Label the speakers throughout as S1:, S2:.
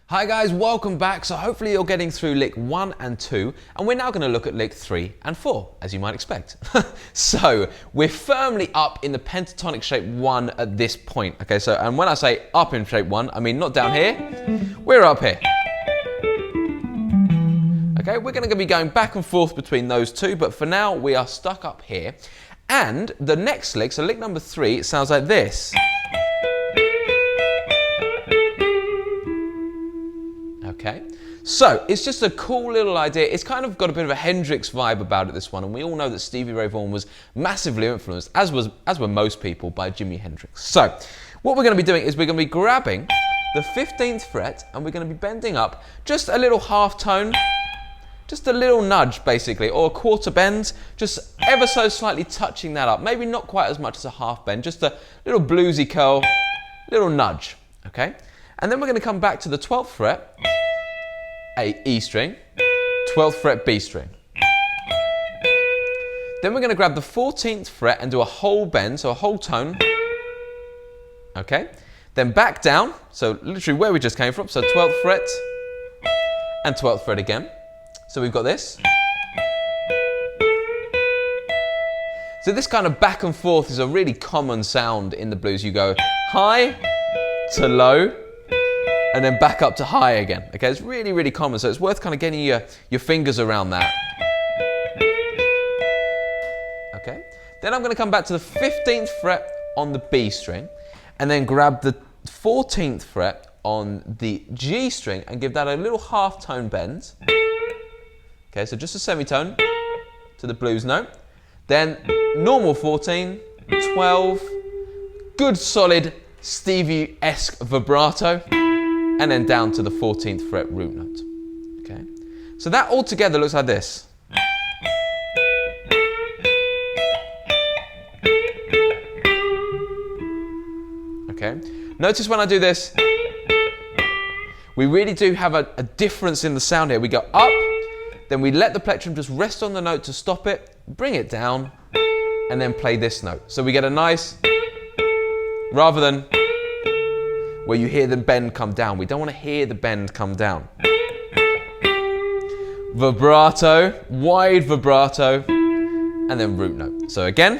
S1: Hi guys, welcome back. So hopefully you're getting through lick 1 and 2, and we're now going to look at lick 3 and 4, as you might expect. So we're firmly up in the pentatonic shape 1 at this point. Okay, so and when I say up in shape 1, I mean not down here, we're up here. Okay, we're going to be going back and forth between those two, but for now we are stuck up here. And the next lick, so lick number 3, it sounds like this. Okay, so it's just a cool little idea. It's kind of got a bit of a Hendrix vibe about it, this one, and we all know that Stevie Ray Vaughan was massively influenced, as were most people, by Jimi Hendrix. So what we're going to be doing is we're going to be grabbing the 15th fret and we're going to be bending up just a little half tone, just a little nudge basically, or a quarter bend, just ever so slightly touching that up. Maybe not quite as much as a half bend, just a little bluesy curl, little nudge, okay? And then we're going to come back to the 12th fret, E string, 12th fret B string. Then we're going to grab the 14th fret and do a whole bend, so a whole tone. Okay. Then back down, so literally where we just came from, so 12th fret and 12th fret again. So we've got this. So this kind of back and forth is a really common sound in the blues. You go high to low, and then back up to high again. Okay, it's really, really common, so it's worth kind of getting your fingers around that. Okay, then I'm going to come back to the 15th fret on the B string, and then grab the 14th fret on the G string and give that a little half tone bend. Okay, so just a semitone to the blues note. Then normal 14, 12, good solid Stevie-esque vibrato, and then down to the 14th fret root note. Okay, so that all together looks like this. Okay, notice when I do this, we really do have a difference in the sound here. We go up, then we let the plectrum just rest on the note to stop it, bring it down, and then play this note. So we get a nice, rather than where you hear the bend come down. We don't want to hear the bend come down. Vibrato, wide vibrato, and then root note. So again.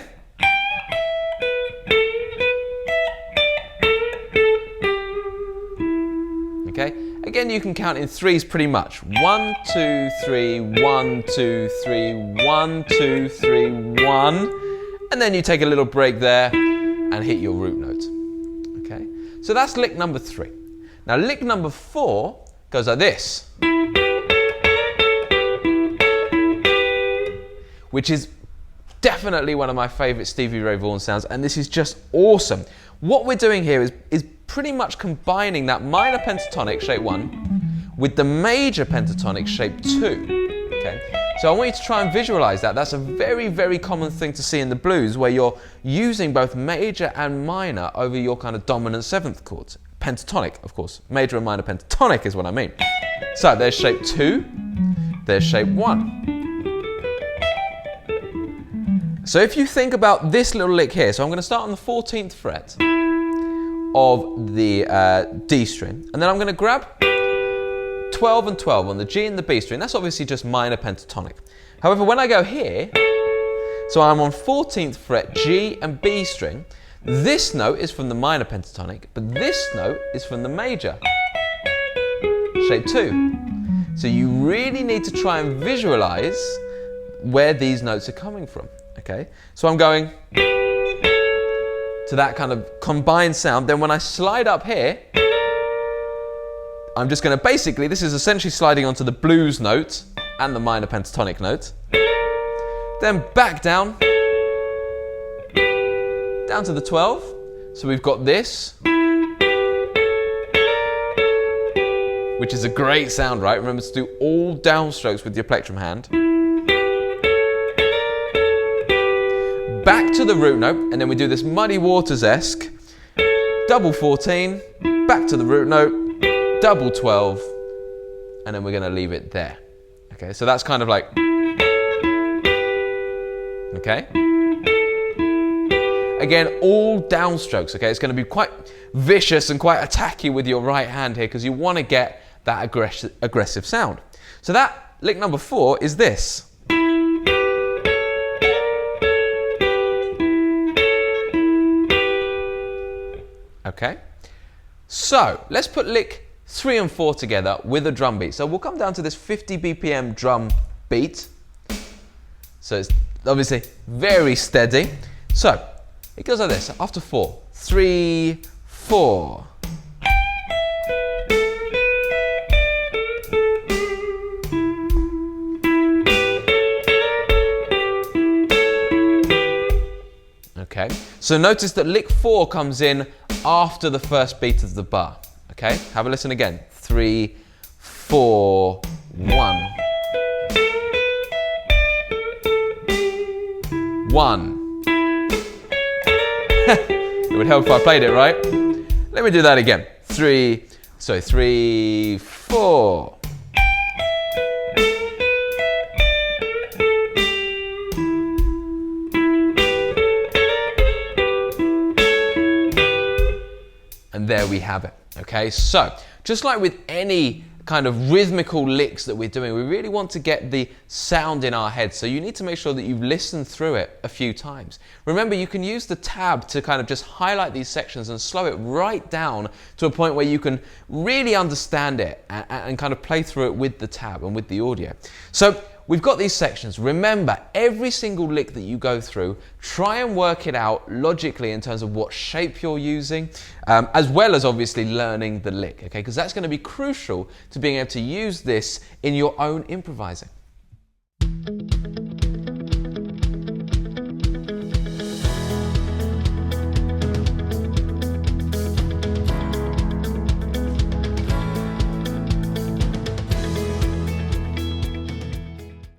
S1: Okay, again you can count in threes pretty much. 1, 2, 3, 1, 2, 3, 1, 2, 3, 1. And then you take a little break there and hit your root note. Okay. So that's lick number 3. Now lick number 4 goes like this, which is definitely one of my favourite Stevie Ray Vaughan sounds, and this is just awesome. What we're doing here is pretty much combining that minor pentatonic shape 1 with the major pentatonic shape 2. Okay? So I want you to try and visualize that. That's a very, very common thing to see in the blues, where you're using both major and minor over your kind of dominant 7th chords. Pentatonic, of course. Major and minor pentatonic is what I mean. So there's shape 2, there's shape 1. So if you think about this little lick here, so I'm going to start on the 14th fret of the D string, and then I'm going to grab 12 and 12 on the G and the B string. That's obviously just minor pentatonic. However, when I go here, so I'm on 14th fret G and B string, this note is from the minor pentatonic, but this note is from the major, shape 2. So you really need to try and visualize where these notes are coming from. Okay, so I'm going to that kind of combined sound. Then when I slide up here, I'm just going to basically, this is essentially sliding onto the blues note and the minor pentatonic note. Then back down to the 12. So we've got this, which is a great sound, right? Remember to do all downstrokes with your plectrum hand. Back to the root note, and then we do this Muddy Waters-esque double 14, back to the root note, double 12, and then we're going to leave it there. Okay, so that's kind of like, okay? Again, all downstrokes, okay? It's going to be quite vicious and quite attacky with your right hand here, because you want to get that aggressive sound. So that lick number 4 is this. Okay, so let's put lick 3 and 4 together with a drum beat. So we'll come down to this 50 BPM drum beat. So it's obviously very steady. So it goes like this, after 4, 3, 4. Okay, so notice that lick 4 comes in after the first beat of the bar. Okay, have a listen again. 3, 4, 1. 1. It would help if I played it, right? Let me do that again. 3, 4. And there we have it. Okay, so just like with any kind of rhythmical licks that we're doing, we really want to get the sound in our head. So you need to make sure that you've listened through it a few times. Remember, you can use the tab to kind of just highlight these sections and slow it right down to a point where you can really understand it and kind of play through it with the tab and with the audio. So we've got these sections. Remember, every single lick that you go through, try and work it out logically in terms of what shape you're using, as well as obviously learning the lick, okay? Because that's going to be crucial to being able to use this in your own improvising.